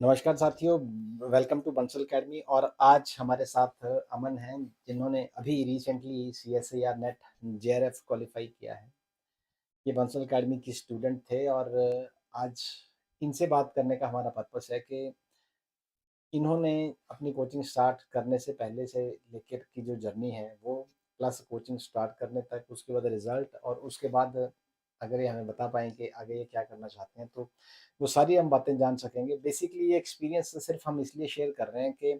नमस्कार साथियों, welcome to Bansal academy. और आज हमारे साथ अमन हैं जिन्होंने अभी रिसेंटली सीएसए या नेट जेआरएफ क्वालिफाई किया है। ये बंसल अकेडमी की स्टूडेंट थे और आज इनसे बात करने का हमारा पर्पस है कि इन्होंने अपनी कोचिंग स्टार्ट करने से पहले से लेकर की जो जर्नी है वो, प्लस कोचिंग स्टार्ट करने तक, उसके बाद रिजल्ट, और उसके बाद अगर ये हमें बता पाएँ कि आगे ये क्या करना चाहते हैं तो वो सारी हम बातें जान सकेंगे। बेसिकली ये एक्सपीरियंस सिर्फ हम इसलिए शेयर कर रहे हैं कि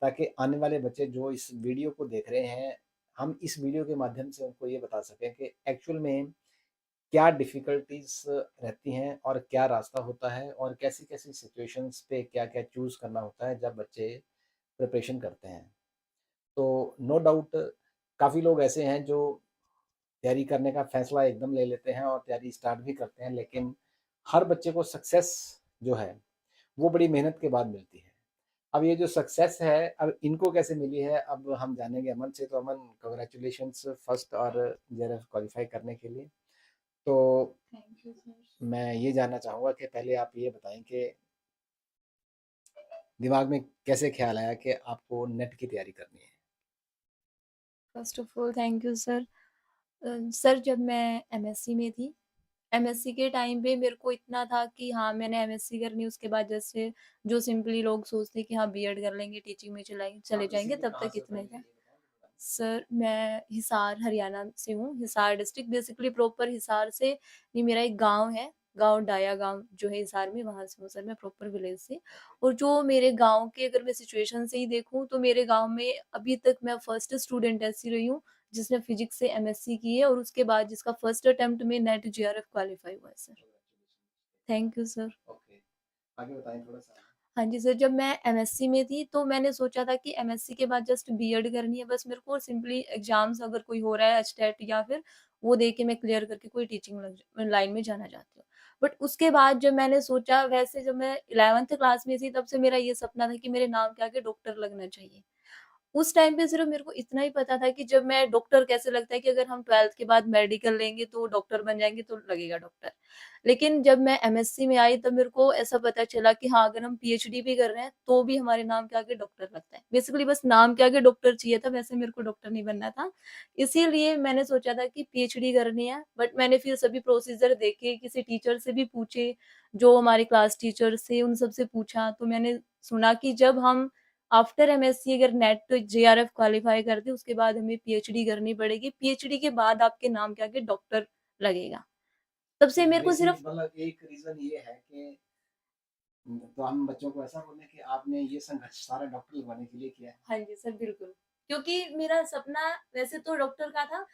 ताकि आने वाले बच्चे जो इस वीडियो को देख रहे हैं, हम इस वीडियो के माध्यम से उनको ये बता सकें कि एक्चुअल में क्या डिफ़िकल्टीज़ रहती हैं और क्या रास्ता होता है, और कैसी-कैसी सिचुएशंस पे क्या-क्या चूज़ करना होता है जब बच्चे प्रिपरेशन करते हैं। तो नो डाउट काफ़ी लोग ऐसे हैं जो तैयारी करने का फ़ैसला एकदम ले लेते हैं और तैयारी स्टार्ट भी करते हैं, लेकिन हर बच्चे को सक्सेस जो है, वो बड़ी मेहनत के बाद मिलती है। अब ये जो सक्सेस है, अब इनको कैसे मिली है, अब हम जानेंगे अमन से। तो अमन, कांग्रेचुलेशंस फर्स्ट और जेआरएफ क्वालिफ़ाई करने के लिए। तो थैंक यू सर। मैं ये जानना चाहूँगा कि पहले आप ये बताएँ कि दिमाग में कैसे ख़्याल आया कि आपको नेट की तैयारी करनी है? First of all thank you sir. Sir जब मैं एमएससी में थी, एमएससी के टाइम पे मेरे को इतना था कि हाँ, मैंने एमएससी करनी है, उसके बाद जैसे जो सिंपली लोग सोचते हैं कि हाँ, बीएड कर लेंगे, टीचिंग में चले आप जाएँगे, बेसिकली तब कहाँ तक से हो इतना पहले ही था। ये बताएँ मुझे थोड़ा? सर मैं हिसार हरियाणा से हूँ, Hisar district basically proper Hisar से नहीं, मेरा एक गाँव है, गाँव डाया गाँव जो है हिसार में, वहाँ से हूँ सर मैं प्रॉपर विलेज से। और जो मेरे गाँव की अगर मैं सिचुएशन से ही देखूँ तो मेरे गाँव में अभी तक मैं फर्स्ट स्टूडेंट ऐसी रही हूँ जिसने फिजिक्स से एमएससी की है और उसके बाद जिसका फर्स्ट अटेम्प्ट में नेट जेआरएफ क्वालिफाई हुआ है sir. Thank you sir. Okay, आगे बताएँ थोड़ा-सा। हाँ जी सर, जब मैं एमएससी में थी तो मैंने सोचा था कि एमएससी के बाद जस्ट बीएड करनी है, बस मेरे को सिंपली एग्ज़ाम्स अगर कोई हो रहा है एचटेट या फिर वो दे के मैं क्लियर करके कोई टीचिंग लाइन में जाना चाहती हूँ। बट उसके बाद जब मैंने सोचा, वैसे जब मैं 11th क्लास में थी तब से मेरा ये सपना था कि मेरे नाम के आगे डॉक्टर लगना चाहिए। उस टाइम पे सिर्फ़ मेरे को इतना ही पता था कि जब मैं डॉक्टर कैसे लगता है कि अगर हम 12th के बाद मेडिकल लेंगे तो डॉक्टर बन जाएँगे तो लगेगा डॉक्टर। लेकिन जब मैं एमएससी में आई तब मेरे को ऐसा पता चला कि हाँ, अगर हम पीएचडी भी कर रहे हैं तो भी हमारे नाम के आगे डॉक्टर लगता है। बेसिकली बस नाम के आगे डॉक्टर चाहिए था, वैसे मेरे को डॉक्टर नहीं बनना था। इसीलिए मैंने सोचा था कि पीएचडी करनी है, बट मैंने फिर सभी प्रोसीजर देखे, किसी टीचर से भी पूछे, जो हमारे क्लास टीचर्स थे उन सबसे पूछा तो मैंने सुना कि जब हम आफ्टर एमएससी अगर नेट जेआरएफ क्वालिफाई करते हैं, उसके बाद हमें पीएचडी करनी पड़ेगी। पीएचडी के बाद आपके नाम के आगे डॉक्टर लगेगा। तब तो से मेरे को बेसिक सिर्फ मतलब एक रीज़न ये है कि तो हम बच्चों को ऐसा बोलें कि आपने ये संघर्ष सारा डॉक्टर लगवाने के लिए किया है। हाँ जी सर, बिल्कुल। क्योंकि मेरा सपना वैसे तो डॉक्टर का था,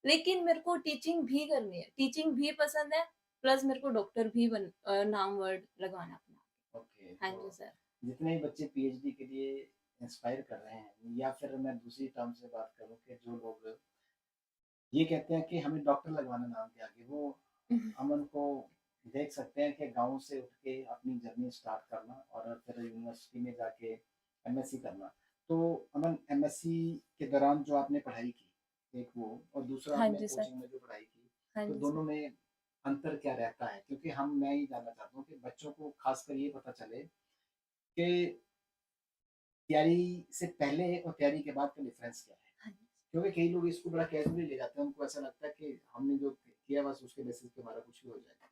लेकिन मेरे को टीचिंग भी करनी है। टीचिंग भी पसंद है, प्लस मेरे को डॉक्टर भी नाम वर्ड लगवाना अपना। ओके, हाँ तो जी सर। जितने भी बच्चे पीएचडी के लिए इंस्पायर कर रहे हैं, या फिर मैं दूसरी टर्म से बात करूँ कि जो लोग ये कहते हैं कि हमें डॉक्टर लगवाना नाम के आगे, वो हम उनको देख सकते हैं कि गाँव से उठ के अपनी जर्नी स्टार्ट करना और फिर यूनिवर्सिटी में जाके एमएससी करना। तो अमन, एमएससी के दौरान जो आपने पढ़ाई की, एक वो, और दूसरा हाँ आपने जी सर। कोचिंग में जो पढ़ाई की, हाँ तो जी सर। दोनों में अंतर क्या रहता है? क्योंकि मैं ये जानना चाहता हूँ कि बच्चों को खासकर ये पता चले कि तैयारी से पहले और तैयारी के बाद का डिफरेंस क्या है? हाँ जी। क्योंकि कई लोग इसको बड़ा कैजुअली ले जाते हैं, उनको ऐसा लगता है कि हमने जो किया बस उसके बेसिस पे हमारा कुछ भी हो जाएगा।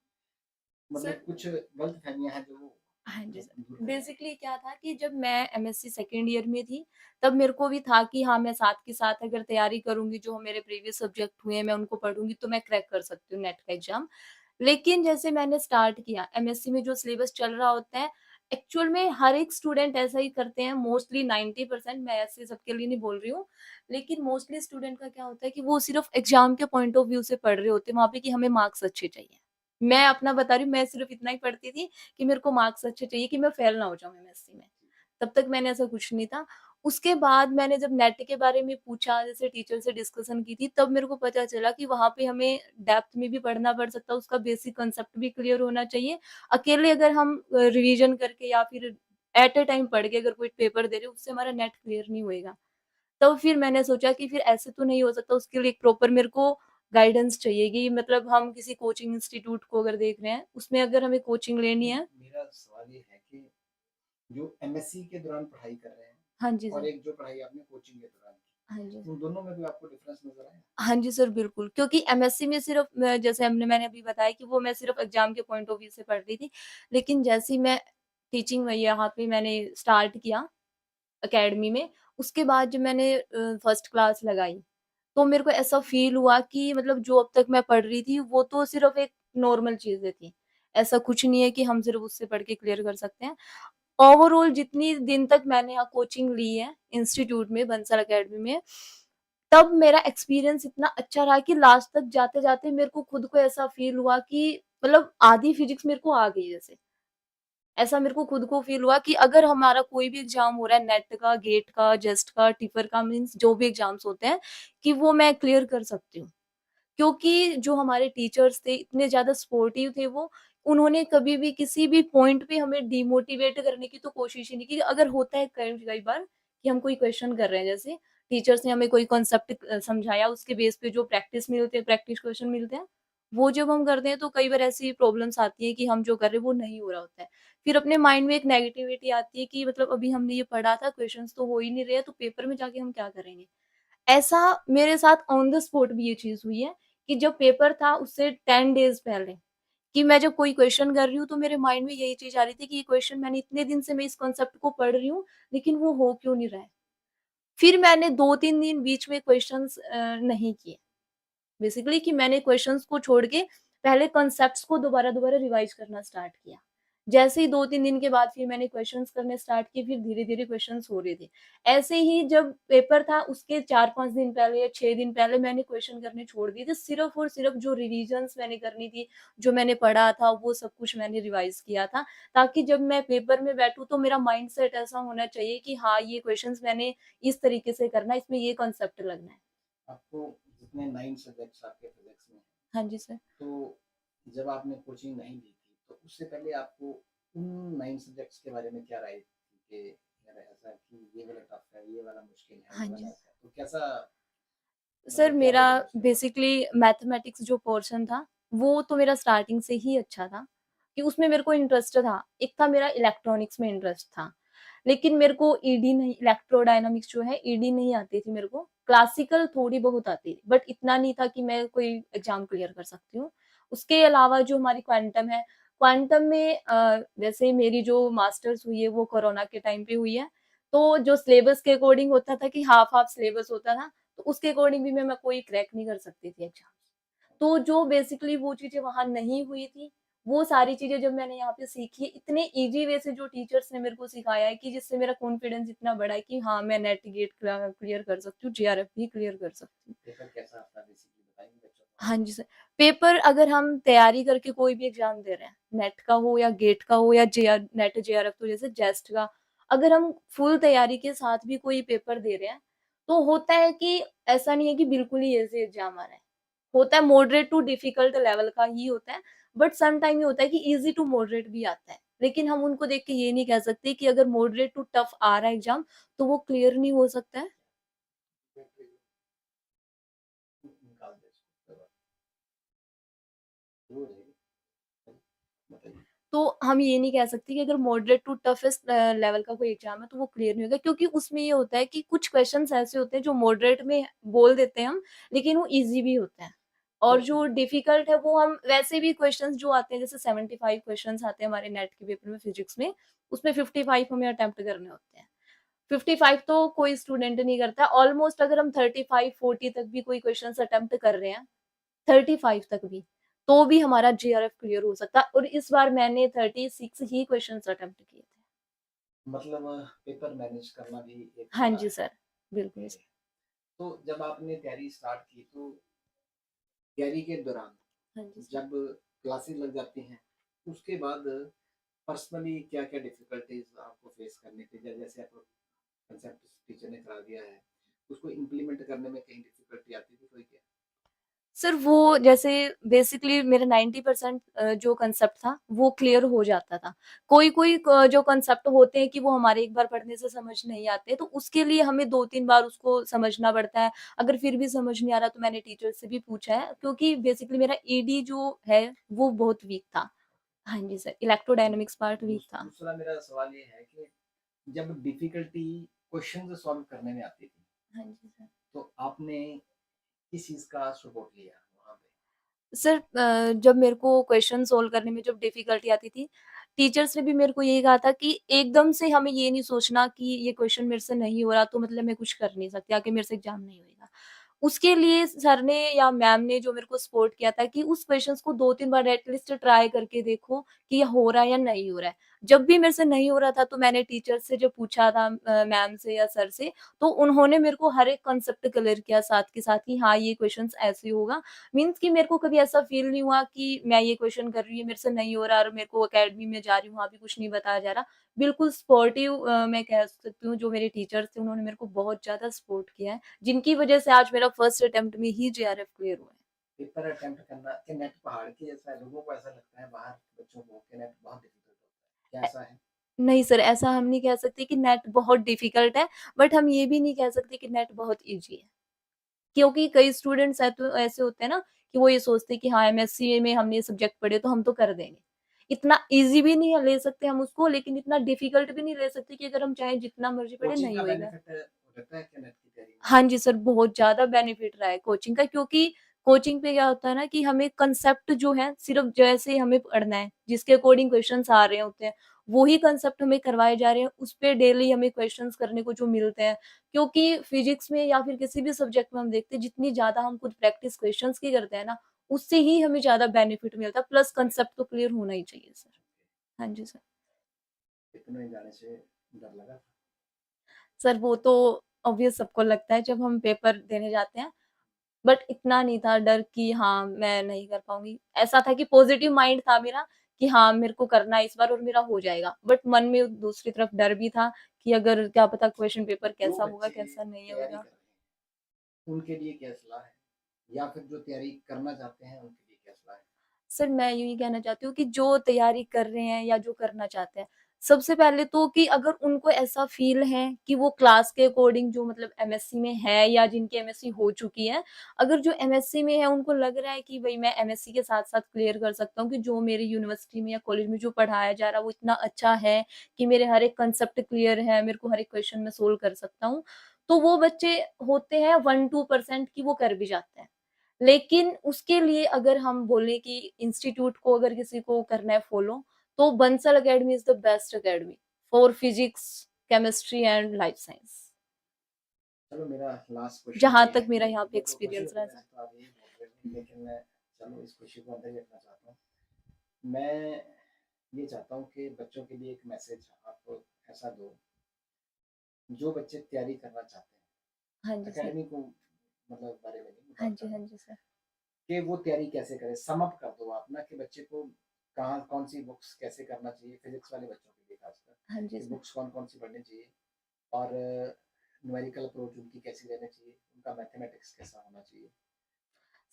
सर मतलब कुछ गलतफ़हमियाँ हैं जो वो हाँ जी मतलब दूर सर। करना है। बेसिकली क्या था कि जब मैं एमएससी सेकंड ईयर में थी, तब मेरे को भी था कि हाँ, मैं साथ के साथ अगर तैयारी करूँगी, जो मेरे प्रीवियस सब्जेक्ट हुए हैं, मैं उनको पढ़ूँगी, तो मैं क्रैक कर सकती हूँ नेट का एग्ज़ाम। लेकिन जैसे मैंने स्टार्ट किया, एमएससी में जो सिलेबस चल रहा होता है, एक्चुअल में हर एक स्टूडेंट ऐसा ही करते हैं, मोस्टली 90%, मैं ऐसे सबके लिए नहीं बोल रही हूँ। लेकिन मोस्टली स्टूडेंट का क्या होता है कि वो सिर्फ़ एग्ज़ाम के पॉइंट ऑफ व्यू से पढ़ रहे होते हैं, वहाँ पे कि हमें मार्क्स अच्छे चाहिए। मैं अपना बता रही हूँ, मैं सिर्फ़ इतना ही पढ़ती थी कि मेरे को मार्क्स अच्छे चाहिए कि मैं फेल ना हो जाऊँ एमएससी में। तब तक मैंने ऐसा कुछ नहीं था। उसके बाद मैंने जब नेट के बारे में पूछा, जैसे टीचर से डिस्कशन की थी, तब मेरे को पता चला कि वहाँ पे हमें डेप्थ में भी पढ़ना पड़ सकता है, उसका बेसिक कांसेप्ट भी क्लियर होना चाहिए। अकेले अगर हम रिवीजन करके या फिर एट अ टाइम पढ़ के अगर कोई पेपर दे रहे हैं, उससे हमारा नेट क्लियर नहीं होएगा। तब फिर मैंने सोचा कि फिर ऐसे तो नहीं हो सकता, उसके लिए एक प्रॉपर मेरे को गाइडेंस चाहिए कि मतलब हम किसी कोचिंग इंस्टीट्यूट को अगर देख रहे हैं, उसमें अगर हमें कोचिंग लेनी नहीं, है। मेरा सवाल ये है कि जो एमएससी के दौरान पढ़ाई कर रहे हैं हाँ जी और सर। एक जो पढ़ाई आपने कोचिंग के दौरान हाँ जी की, सर। उन दोनों में कोई आपको डिफरेंस नज़र आया? हाँ जी सर, बिल्कुल, क्योंकि एमएससी में सिर्फ़ जैसे मैंने अभी बताया कि वो मैं सिर्फ़ एग्ज़ाम के पॉइंट ऑफ व्यू से पढ़ रही थी। लेकिन जैसे ही मैं टीचिंग में यहाँ पे मैंने स्टार्ट किया अकेडमी में, उसके बाद जब मैंने फर्स्ट क्लास लगाई, तो मेरे को ऐसा फ़ील हुआ कि मतलब जो अब तक मैं पढ़ रही थी, वो तो सिर्फ़ एक नॉर्मल चीज़ें थी। ऐसा कुछ नहीं है कि हम सिर्फ़ उससे पढ़ के क्लियर कर सकते हैं। ओवरऑल जितनी दिन तक मैंने यहाँ कोचिंग ली है इंस्टीट्यूट में, बंसल अकेडमी में, तब मेरा एक्सपीरियंस इतना अच्छा रहा कि लास्ट तक जाते-जाते मेरे को खुद को ऐसा फ़ील हुआ कि मतलब आधी फिज़िक्स मेरे को आ गई जैसे। ऐसा मेरे को खुद को फ़ील हुआ कि अगर हमारा कोई भी एग्ज़ाम हो रहा है नेट का, गेट का, जस्ट का, टिपर का मीन्स जो भी एग्ज़ाम्स होते हैं, कि वो मैं क्लियर कर सकती हूँ। क्योंकि जो हमारे टीचर्स थे इतने ज़्यादा सपोर्टिव थे वो, उन्होंने कभी भी किसी भी पॉइंट पे हमें डिमोटिवेट करने की तो कोशिश ही नहीं की। अगर होता है कई कई बार कि हम कोई क्वेश्चन कर रहे हैं जैसे, टीचर्स ने हमें कोई कॉन्सेप्ट समझाया उसके बेस पे जो प्रैक्टिस क्वेश्चन मिलते हैं, वो जब हम करते हैं तो कई बार ऐसी प्रॉब्लम्स आती है कि हम जो कर रहे हैं वो नहीं हो रहा होता है। फिर अपने माइंड में एक नेगेटिविटी आती है कि मतलब अभी हमने ये पढ़ा था, क्वेश्चंस तो हो ही नहीं रहे हैं, तो पेपर में जाके हम क्या करेंगे? ऐसा मेरे साथ ऑन द स्पॉट भी ये चीज़ हुई है कि जब पेपर था उससे 10 डेज़ पहले कि मैं जब कोई क्वेश्चन कर रही हूँ तो मेरे माइंड में यही चीज़ आ रही थी कि ये क्वेश्चन मैंने इतने दिन से मैं इस कॉन्सेप्ट को पढ़ रही हूँ, लेकिन वो हो क्यों नहीं रहा है। फिर मैंने 2-3 दिन बीच में क्वेश्चन्स नहीं किए। बेसिकली कि मैंने क्वेश्चंस को छोड़ के पहले कॉन्सेप्ट्स को दोबारा-दोबारा रिवाइज़ करना स्टार्ट किया। जैसे ही 2-3 दिन के बाद फिर मैंने क्वेश्चंस करने स्टार्ट किए, फिर धीरे-धीरे क्वेश्चंस हो रहे थे। ऐसे ही जब पेपर था उसके 4-5 दिन पहले या 6 दिन पहले मैंने क्वेश्चन करने छोड़ दिए थे, सिर्फ़ और सिर्फ़ जो रिविज़न्स मैंने करनी थी, जो मैंने पढ़ा था, वो सब कुछ मैंने रिवाइज़ किया था, ताकि जब मैं पेपर में बैठूँ तो मेरा माइंडसेट ऐसा होना चाहिए कि हाँ, ये क्वेश्चंस मैंने इस तरीके से करना है, इसमें ये कॉन्सेप्ट लगना है। आपको जितने 9 सब्जेक्ट्स आपके फिज़िक्स में हैं, हाँ जी सर। तो जब आपने कोचिंग नहीं ली थी, तो उससे पहले आपको उन 9 सब्जेक्ट्स के बारे में क्या राय थी कि यार ऐसा कि ये वाला टफ है, ये वाला मुश्किल है, हाँ ये वाला जी। ऐसा है। तो कैसा सर क्या मेरा बोले उसके बाद? बेसिकली मैथमेटिक्स जो पोर्शन था, वो तो मेरा स्टार्टिंग से ही अच्छा था, कि उसमें मेरे को इंटरेस्ट था। एक था मेरा इलेक्ट्रॉनिक्स में इंटरेस्ट था, लेकिन मेरे को ईडी नहीं इलेक्ट्रोडायनामिक्स जो है ईडी नहीं आती थी मेरे को। क्लासिकल थोड़ी बहुत आती थी, बट इतना नहीं था कि मैं कोई एग्ज़ाम क्लियर कर सकती हूँ। उसके अलावा जो हमारी क्वांटम है, क्वांटम में वैसे मेरी जो मास्टर्स हुई है वो कोरोना के टाइम पे हुई है, तो जो सिलेबस के अकॉर्डिंग होता था कि हाफ-हाफ सिलेबस होता था, तो उसके अकॉर्डिंग भी मैं कोई क्रैक नहीं कर सकती थी एग्ज़ाम। तो जो बेसिकली वो चीज़ें वहाँ नहीं हुई थी, वो सारी चीज़ें जब मैंने यहाँ पे सीखी, इतने ईज़ी वे से जो टीचर्स ने मेरे को सिखाया है कि जिससे मेरा कॉन्फिडेंस इतना बढ़ा है कि हाँ, मैं नेट गेट क्लियर कर सकती हूँ, जेआरएफ भी क्लियर कर सकती हूँ। पेपर कैसा आपका बेसिकली बताएँगे बच्चों को? हाँ जी सर। पेपर अगर हम तैयारी करके कोई भी एग्ज़ाम दे रहे हैं, नेट का हो या गेट का हो या नेट जेआरएफ तो जैसे जेस्ट का, अगर हम फुल तैयारी के साथ भी कोई पेपर दे रहे हैं, तो होता है कि ऐसा नहीं है कि बिल्कुल ही ईज़ी एग्ज़ाम आ रहा है। होता है मॉडरेट टू डिफिकल्ट लेवल का ही होता है, बट सम टाइम ये होता है कि ईज़ी टू मॉडरेट भी आता है। लेकिन हम उनको देख के ये नहीं कह सकते कि अगर मॉडरेट टू टफ आ रहा है एग्ज़ाम, तो वो क्लियर नहीं हो सकता है। निकाल दे इसको, कोई बात नहीं, हो जाएगी। बताइए। तो हम ये नहीं कह सकते कि अगर मॉडरेट टू टफेस्ट लेवल का कोई एग्ज़ाम है, तो वो क्लियर नहीं होगा क्योंकि उसमें ये होता है कि कुछ क्वेश्चन्स ऐसे होते हैं जो मॉडरेट में बोल देते हैं हम, लेकिन वो ईज़ी भी होते हैं। और तो जो डिफिकल्ट है वो हम वैसे भी क्वेश्चन्स जो आते हैं जैसे 75 क्वेश्चन्स आते हैं हमारे नेट के पेपर में फिजिक्स में, उसमें 55 हमें अटेम्प्ट करने होते हैं। 55 तो कोई स्टूडेंट नहीं करता। ऑलमोस्ट अगर हम 35-40 तक भी कोई क्वेश्चन्स अटेम्प्ट कर रहे हैं, 35 तक भी, तो भी हमारा जेआरएफ क्लियर हो सकता है और इस बार मैंने 36 ही क्वेश्चन्स अटेम्प्ट किए थे। मतलब पेपर मैनेज करना भी एक हाँ कला जी है। सर, बिल्कुल ओके। सर। तो जब आपने तैयारी स्टार्ट की तो तैयारी के दौरान हाँ जी सर। जब क्लासेस लग जाती हैं, उसके बाद पर्सनली क्या-क्या डिफ़िकल्टीज़ आपको फेस करनी थी? जैसे आपको कांसेप्ट टीचर ने करा दिया है, उसको इम्प्लीमेंट करने में कहीं डिफ़िकल्टी आती थी कोई क्या? सर वो जैसे बेसिकली मेरा 90% जो कांसेप्ट था वो क्लियर हो जाता था। कोई-कोई जो कांसेप्ट होते हैं कि वो हमारे एक बार पढ़ने से समझ नहीं आते, तो उसके लिए हमें 2-3 बार उसको समझना पड़ता है। अगर फिर भी समझ नहीं आ रहा तो मैंने टीचर से भी पूछा है क्योंकि बेसिकली मेरा ईडी जो है वो बहुत वीक था। हाँ जी सर, इलेक्ट्रोडायनामिक्स पार्ट वीक था। दूसरा मेरा सवाल ये है कि जब डिफ़िकल्टी क्वेश्चंस सॉल्व करने में आती थी, हाँ जी सर। तो आपने किस चीज़ का सपोर्ट लिया वहाँ पे? सर जब मेरे को क्वेश्चन सोल्व करने में जब डिफ़िकल्टी आती थी, टीचर्स ने भी मेरे को यही कहा था कि एकदम से हमें ये नहीं सोचना कि ये क्वेश्चन मेरे से नहीं हो रहा तो मतलब मैं कुछ कर नहीं सकती, आगे मेरे से एग्ज़ाम नहीं होएगा। उसके लिए सर ने या मैम ने जो मेरे को सपोर्ट किया था कि उस क्वेश्चन्स को 2-3 बार एटलीस्ट ट्राई करके देखो कि ये हो रहा है या नहीं हो रहा है। जब भी मेरे से नहीं हो रहा था तो मैंने टीचर से जब पूछा था मैम से या सर से, तो उन्होंने मेरे को हर एक कांसेप्ट क्लियर किया साथ के साथ कि हाँ, ये क्वेश्चन्स ऐसे होगा। मीन्स कि मेरे को कभी ऐसा फ़ील नहीं हुआ कि मैं ये क्वेश्चन कर रही हूँ, मेरे से नहीं हो रहा और मेरे को अकेडमी में जा रही हूँ, वहाँ भी कुछ नहीं बताया जा रहा। बिल्कुल सपोर्टिव मैं कह सकती हूँ जो मेरे टीचर्स थे उन्होंने मेरे को बहुत ज़्यादा सपोर्ट किया है, जिनकी वज़ह से आज मेरा फर्स्ट अटेम्प्ट में ही जेआरएफ क्लियर हुआ है। पेपर अटेम्प्ट करना कि नेट पहाड़ के जैसा है, लोगों को ऐसा लगता है बाहर बच्चों को कि नेट बहुत डिफ़िकल्ट होता है। क्या अ, ऐसा है? नहीं सर, ऐसा हम नहीं कह सकते कि नेट बहुत डिफ़िकल्ट है, बट हम ये भी नहीं कह सकते कि नेट बहुत ईज़ी है। क्योंकि कई स्टूडेंट्स हैं तो ऐसे होते हैं ना कि वो ये सोचते हैं कि हाँ, एमएससी में हमने ये सब्जेक्ट पढ़े तो हम तो कर देंगे। इतना ईज़ी भी नहीं ले सकते हम उसको, लेकिन इतना डिफ़िकल्ट भी नहीं ले सकते कि अगर हम चाहें जितना मर्ज़ी पढ़ें कोचिंग नहीं का होएगा। बेनिफिट रहता है क्या नेट की तैयारी में? हाँ जी सर, बहुत ज़्यादा बेनिफिट रहा है कोचिंग का, क्योंकि कोचिंग पे क्या होता है ना कि हमें कांसेप्ट जो है सिर्फ़ जैसे हमें पढ़ना है, जिसके अकॉर्डिंग क्वेश्चन्स आ रहे होते हैं, वो ही कांसेप्ट हमें करवाए जा रहे हैं, उस पे डेली हमें क्वेश्चन्स करने को जो मिलते हैं। क्योंकि फिज़िक्स में या फिर किसी भी सब्जेक्ट में हम देखते हैं जितनी ज़्यादा हम खुद प्रैक्टिस क्वेश्चन्स की करते हैं ना, उससे ही हमें ज़्यादा बेनिफिट मिलता है, प्लस कांसेप्ट तो क्लियर होना ही चाहिए सर। हाँ जी सर। इतने जाने से डर लगा? सर वो तो ऑब्वियस सबको लगता है जब हम पेपर देने जाते हैं। बट इतना नहीं था डर कि हाँ, मैं नहीं कर पाऊँगी। ऐसा था कि पॉज़िटिव माइंड था मेरा कि हाँ, मेरे को करना है इस बार और मेरा हो जाएगा। बट मन में दूसरी तरफ डर भी था कि अगर क्या पता क्वेश्चन पेपर जो कैसा होगा, बच्चे कैसा नहीं तैयारी होगा। कर रहे हैं, उनके लिए क्या सलाह है? या फिर जो तैयारी करना चाहते हैं, उनके लिए क्या सलाह है? सर मैं यही कहना चाहती हूँ कि जो तैयारी कर रहे हैं या जो करना चाहते हैं, सबसे पहले तो कि अगर उनको ऐसा फ़ील है कि वो क्लास के अकॉर्डिंग जो मतलब एमएससी में है या जिनकी एमएससी हो चुकी है, अगर जो एमएससी में है उनको लग रहा है कि भई मैं एमएससी के साथ-साथ क्लियर कर सकता हूँ कि जो मेरी यूनिवर्सिटी में या कॉलेज में जो पढ़ाया जा रहा है वो इतना अच्छा है कि मेरे हर एक कांसेप्ट क्लियर है, मेरे को हर एक क्वेश्चन मैं सोल्व कर सकता हूँ। तो वो बच्चे होते हैं 1-2% कि वो कर भी जाते हैं। लेकिन उसके लिए अगर हम बोलें कि इंस्टीट्यूट को अगर किसी को करना है फॉलो, तो Bansal academy is the best academy for physics, chemistry and life science. चलो मेरा लास्ट क्वेश्चन जहाँ ये तक है, मेरा यहाँ पे मेरे को खुशी एक्सपीरियंस होगी रहा है वैसे सर। तो आप यही बोल रहे हो, लेकिन मैं चलो इस खुशी को अंदर ही रखना चाहता हूँ। मैं ये चाहता हूँ कि बच्चों के लिए एक मैसेज आप ऐसा दो, जो बच्चे तैयारी करना चाहते हाँ हैं, जी सर। एकेडमी को मतलब बारे में नहीं हाँ बात कर जी, रहा हाँ हूँ, जी सर। कि वो तैयारी कैसे करें? सम अप कर दो आप ना कि बच्चे को कहाँ कौन-सी बुक्स कैसे करना चाहिए, फिज़िक्स वाले बच्चों के लिए खासकर, हाँ जी कि सर। बुक्स कौन-कौन सी पढ़नी चाहिए और न्यूमेरिकल अप्रोच उनकी कैसी रहनी चाहिए, उनका मैथमेटिक्स कैसा होना चाहिए?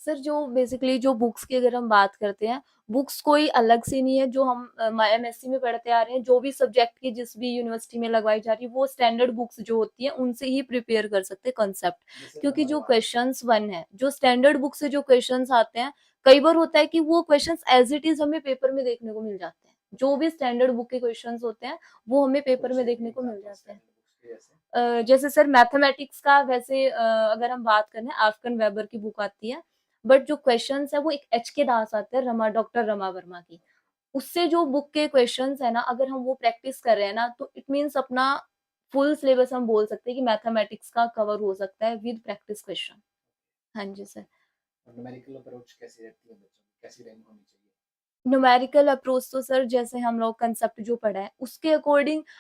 सर जो बेसिकली जो बुक्स की अगर हम बात करते हैं, बुक्स कोई अलग से नहीं है जो हम एमएससी में पढ़ते आ रहे हैं, जो भी सब्जेक्ट की जिस भी यूनिवर्सिटी में लगवाई जा रही है, वो स्टैंडर्ड बुक्स जो होती हैं, उनसे ही प्रिपेयर कर सकते हैं कांसेप्ट। जैसे क्योंकि नंबर जो 1 क्वेश्चंस 1 है, जो स्टैंडर्ड बुक से जो क्वेश्चंस आते हैं, कई बार होता है कि वो क्वेश्चंस एज़ इट इज़ हमें पेपर में देखने को मिल जाते हैं। जो भी स्टैंडर्ड बुक के क्वेश्चंस होते हैं, वो हमें पेपर कुछ में देखने को मिल एग्ज़ाम्पल जाते हैं। स्टैंडर्ड बुक्स के जैसे? जैसे सर मैथमेटिक्स का वैसे अगर हम बात करें आफ्कन वेबर की बुक आती है, बट जो क्वेश्चंस है वो एक एचके दास आते हैं डॉक्टर रमा वर्मा की। उससे जो बुक के क्वेश्चंस है ना अगर हम वो प्रैक्टिस कर रहे हैं ना तो इट मीन्स अपना फुल सिलेबस हम बोल सकते हैं कि मैथमेटिक्स का कवर हो सकता है विद प्रैक्टिस क्वेश्चन। हाँ जी सर। और न्यूमेरिकल अप्रोच कैसी रहती है बच्चों की? कैसी रैंक होनी चाहिए? न्यूमेरिकल अप्रोच तो सर जैसे हम लोग कांसेप्ट जो पढ़ा है उसके अकॉर्डिंग